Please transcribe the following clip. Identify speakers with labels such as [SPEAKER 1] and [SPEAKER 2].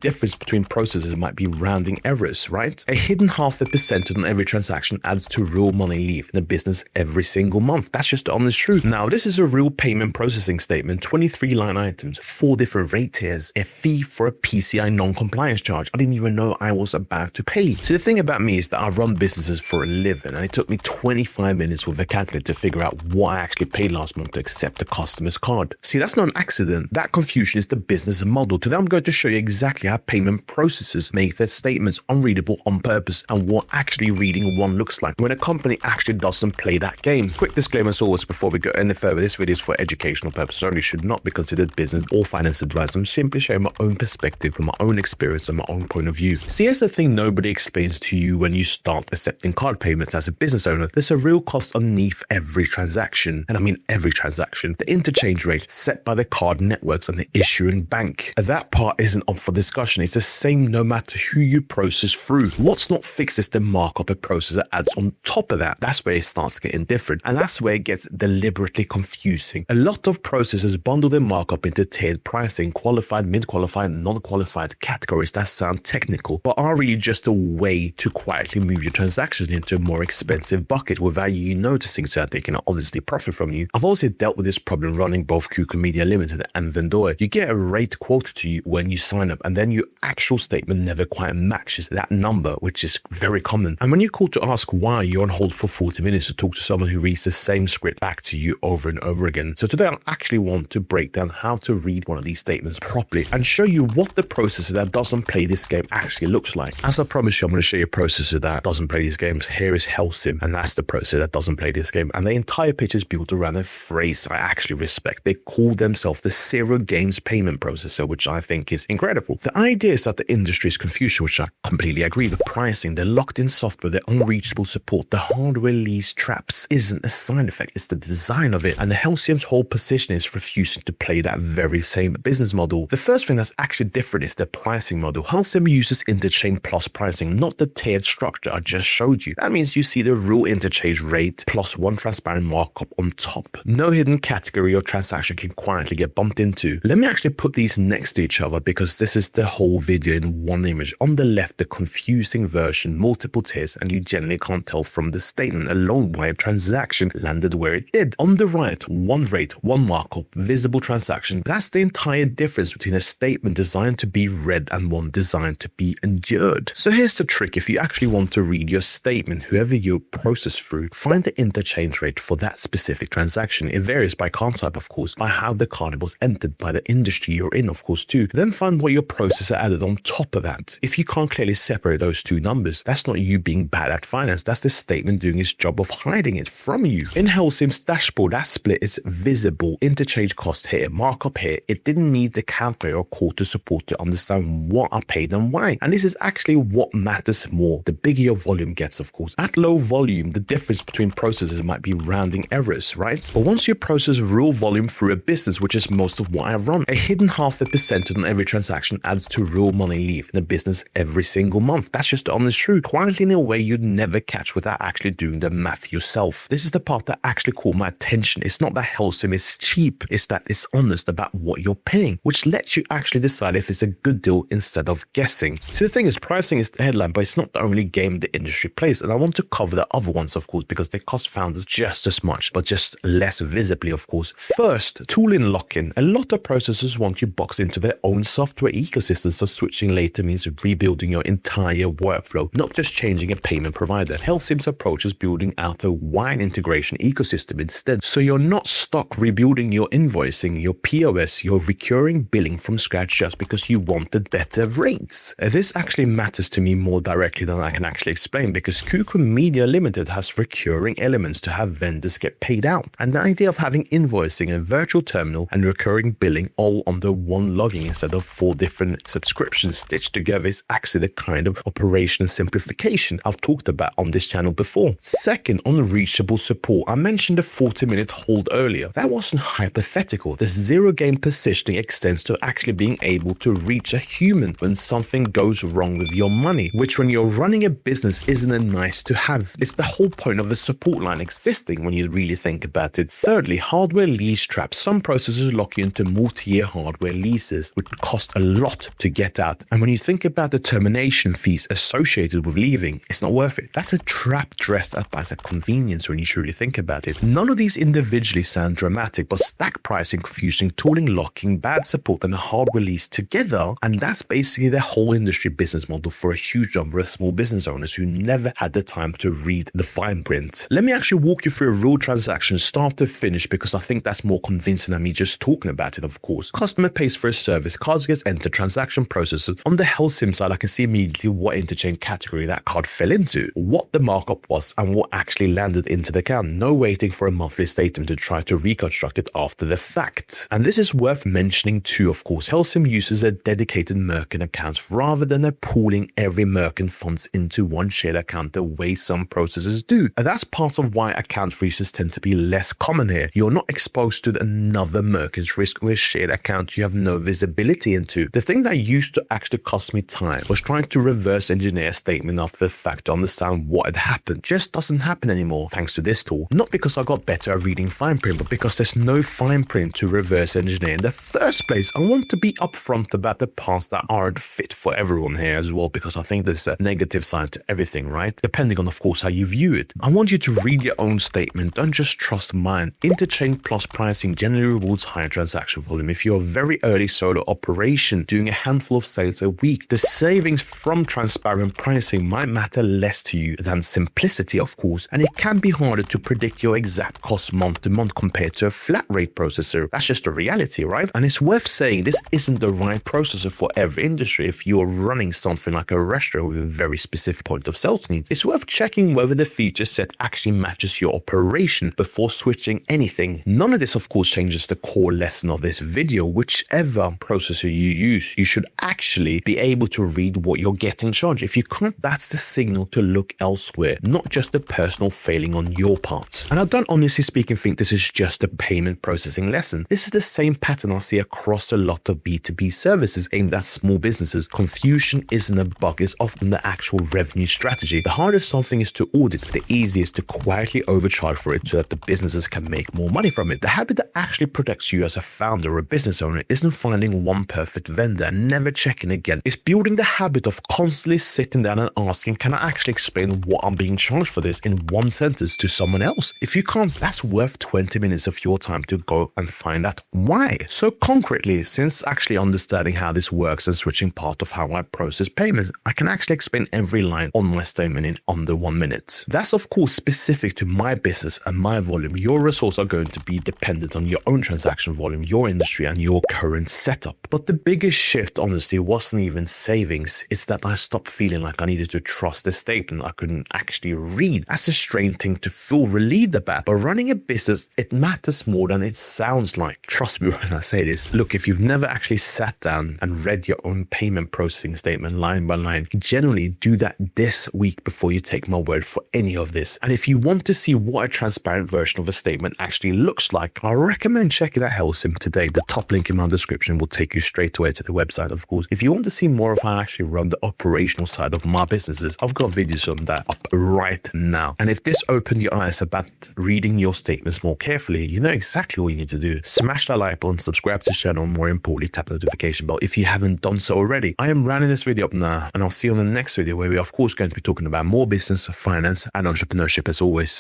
[SPEAKER 1] difference between processes might be rounding errors, right? A hidden 0.5% on every transaction adds to real money leaving the business every single month. That's just the honest truth. Now, this is a real payment processing statement, 23 line items, 4 different rate tiers, a fee for a PCI non-compliance charge. I didn't even know I was about to pay. So the thing about me is that I run businesses for a living, and it took me 25 minutes with a calculator to figure out what I actually paid last month to accept a customer's card. See, that's not an accident. That confusion is the business model. Today, I'm going to show you exactly how payment processors make their statements unreadable on purpose and what actually reading one looks like when a company actually doesn't play that game. Quick disclaimer as always before we go any further, this video is for educational purposes only, should not be considered business or finance advice. I'm simply sharing my own perspective from my own experience and my own point of view. See, here's the thing nobody explains to you when you start accepting card payments as a business owner. There's a real cost underneath every transaction, and I mean every transaction. The interchange rate set by the card networks and the issuing bank. That part isn't up for discussion. It's the same no matter who you process through. What's not fixed is the markup a processor adds on top of that. That's where it starts getting different, and that's where it gets deliberately confusing. A lot of processors bundle their markup into tiered pricing, qualified, mid-qualified, non-qualified categories that sound technical, but are really just a way to quietly move your transactions into a more expensive bucket without you noticing, so that they can obviously profit from you. I've also dealt with this problem running both Kukor Media Limited and Vendor. You get a rate quoted to you when you sign up, and then your actual statement never quite matches that number, which is very common. And when you're called to ask why, you're on hold for 40 minutes to talk to someone who reads the same script back to you over and over again. So today I actually want to break down how to read one of these statements properly and show you what the processor that doesn't play this game actually looks like. As I promised you, I'm going to show you a processor that doesn't play these games. Here is Helcim, and that's the processor that doesn't play this game. And the entire pitch is built around a phrase I actually respect. They call themselves the Zero Games Payment Processor, which I think is incredible. The idea is that the industry is confused, which I completely agree. The pricing, the locked-in software, the unreachable support, the hardware lease traps isn't a side effect, it's the design of it. And the Helcim's whole position is refusing to play that very same business model. The first thing that's actually different is the pricing model. Helcim uses Interchange-Plus pricing, not the tiered structure I just showed you. That means you see the real interchange rate plus one transparent markup on top. No hidden category or transaction can quietly get bumped into. Let me actually put these next to each other because this is the whole video in one image. On the left, the confusing version, multiple tiers, and you generally can't tell from the statement alone why a transaction landed where it did. On the right, one rate, one markup, visible transaction. That's the entire difference between a statement designed to be read and one designed to be endured. So here's the trick. If you actually want to read your statement, whoever you process through, find the interchange rate for that specific transaction. It varies by card type, of course, by how the card was entered, by the industry you're in, of course, too. Then find what your processor added on top of that. If you can't clearly separate those two numbers, that's not you being bad at finance. That's the statement doing its job of hiding it from you. In Helcim's dashboard, that split is visible. Interchange cost here, markup here. It didn't need the calculator or call to support to understand what I paid and why. And this is actually what matters more. The bigger your volume gets, of course. At low volume, the difference between processes might be rounding errors, right? But once you process real volume through a business, which is most of what I run, a hidden 0.5% on every transaction adds to real money leaving the business every single month. That's just the honest truth. Quietly in a way you'd never catch without actually doing the math yourself. This is the part that actually caught my attention. It's not that Helcim is cheap, it's that it's honest about what you're paying, which lets you actually decide if it's a good deal instead of guessing. So the thing is, pricing is the headline, but it's not the only game the industry plays. And I want to cover the other ones, of course, because they cost founders just as much, but just less visibly, of course. First, tooling lock-in. A lot of processors want you boxed into their own software ecosystem, so switching later means rebuilding your entire workflow, not just changing a payment provider. Helcim's approach is building out a wide integration ecosystem instead, so you're not stuck rebuilding your invoicing, your POS, your recurring billing from scratch just because you wanted better rates. This actually matters to me more directly than I can actually explain, because Kukor Media Limited has recurring elements to have vendors get paid out, and the idea of having invoicing, a virtual terminal, and recurring billing all under one login instead of 4 different subscriptions stitched together is actually the kind of operational simplification I've talked about on this channel before. Second, unreachable support. I mentioned the 40-minute hold earlier. That wasn't hypothetical. The zero game positioning extends to actually being able to reach a human when something goes wrong with your money, which when you're running a business isn't a nice to have. It's the whole point of the support line existing when you really think about it. Thirdly, hardware lease traps. Some processors lock you into multi-year hardware leases, which cost a lot to get out. And when you think about the termination fees associated with leaving, it's not worth it. That's a trap dressed up as a convenience when you truly think about it. None of these individually sound dramatic, but stack pricing, confusing, tooling, locking, bad support, and a hard release together, and that's basically the whole industry business model for a huge number of small business owners who never had the time to read the fine print. Let me actually walk you through a real transaction start to finish, because I think that's more convincing than me just talking about it. Of course, customer pays for a service, cards gets entered, transaction processes. On the Helcim side, I can see immediately what interchange category that card fell into, what the markup was, and what actually landed into the account. No waiting for a monthly statement to try to reconstruct it after the fact. And this is worth mentioning too, of course. Helcim uses a dedicated merchant account rather than a pooling every merchant funds into one shared account the way some processors do. And that's part of why account freezes tend to be less common here. You're not exposed to another merchant's risk with a shared account you have no visibility into. The thing that used to actually cost me time was trying to reverse engineer a statement after the fact to understand what had happened. Just doesn't happen anymore thanks to this tool. Not because I got better at reading fine print, but because there's no fine print to reverse engineer in the first place. I want to be upfront about the parts that aren't fit for everyone here as well, because I think there's a negative side to everything, right? Depending on, of course, how you view it. I want you to read your own statement. Don't just trust mine. Interchange-Plus pricing generally rewards higher transaction volume. If you're a very early solo operation doing a handful of sales a week, the savings from transparent pricing might matter less to you than simplicity, of course, and it can be harder to predict your exact cost month to month compared to a flat rate processor. That's just a reality, right? And it's worth saying this isn't the right processor for every industry. If you're running something like a restaurant with a very specific point of sales needs, it's worth checking whether the feature set actually matches your operation before switching anything. None of this, of course, changes the core lesson of this video. Whichever processor you use, you should actually be able to read what you're getting charged. If you can't, that's the signal to look elsewhere, not just a personal failing on your part. And I don't honestly speaking think this is just a payment processing lesson. This is the same pattern I see across a lot of B2B services aimed at small businesses. Confusion isn't a bug, it's often the actual revenue strategy. The hardest something is to audit, the easiest to quietly overcharge for it so that the businesses can make more money from it. The habit that actually protects you as a founder or a business owner isn't finding one perfect vendor and never checking again. It's building the habit of constantly sitting down and asking, can I actually explain what I'm being charged for this in one sentence to someone else? If you can't, that's worth 20 minutes of your time to go and find out why. So concretely, since actually understanding how this works and switching part of how I process payments, I can actually explain every line on my statement in under 1 minute. That's of course specific to my business and my volume. Your results are going to be dependent on your own transaction volume, your industry, and your current setup. But the biggest shift, honestly, wasn't even savings. It's that I stopped feeling like I needed to trust a statement I couldn't actually read. That's a strange thing to feel relieved about. But running a business, it matters more than it sounds like. Trust me when I say this. Look, if you've never actually sat down and read your own payment processing statement line by line, generally do that this week before you take my word for any of this. And if you want to see what a transparent version of a statement actually looks like, I recommend checking out Helcim today. The top link in my description will take you straight away to the website, of course. If you want to see more of how I actually run the operational side of my businesses, I've got videos on that up right now. And if this opened your eyes about reading your statements more carefully, you know exactly what you need to do. Smash that like button, subscribe to the channel, and more importantly, tap the notification bell if you haven't done so already. I am rounding this video up now, and I'll see you on the next video where we're of course going to be talking about more business, finance, and entrepreneurship as always.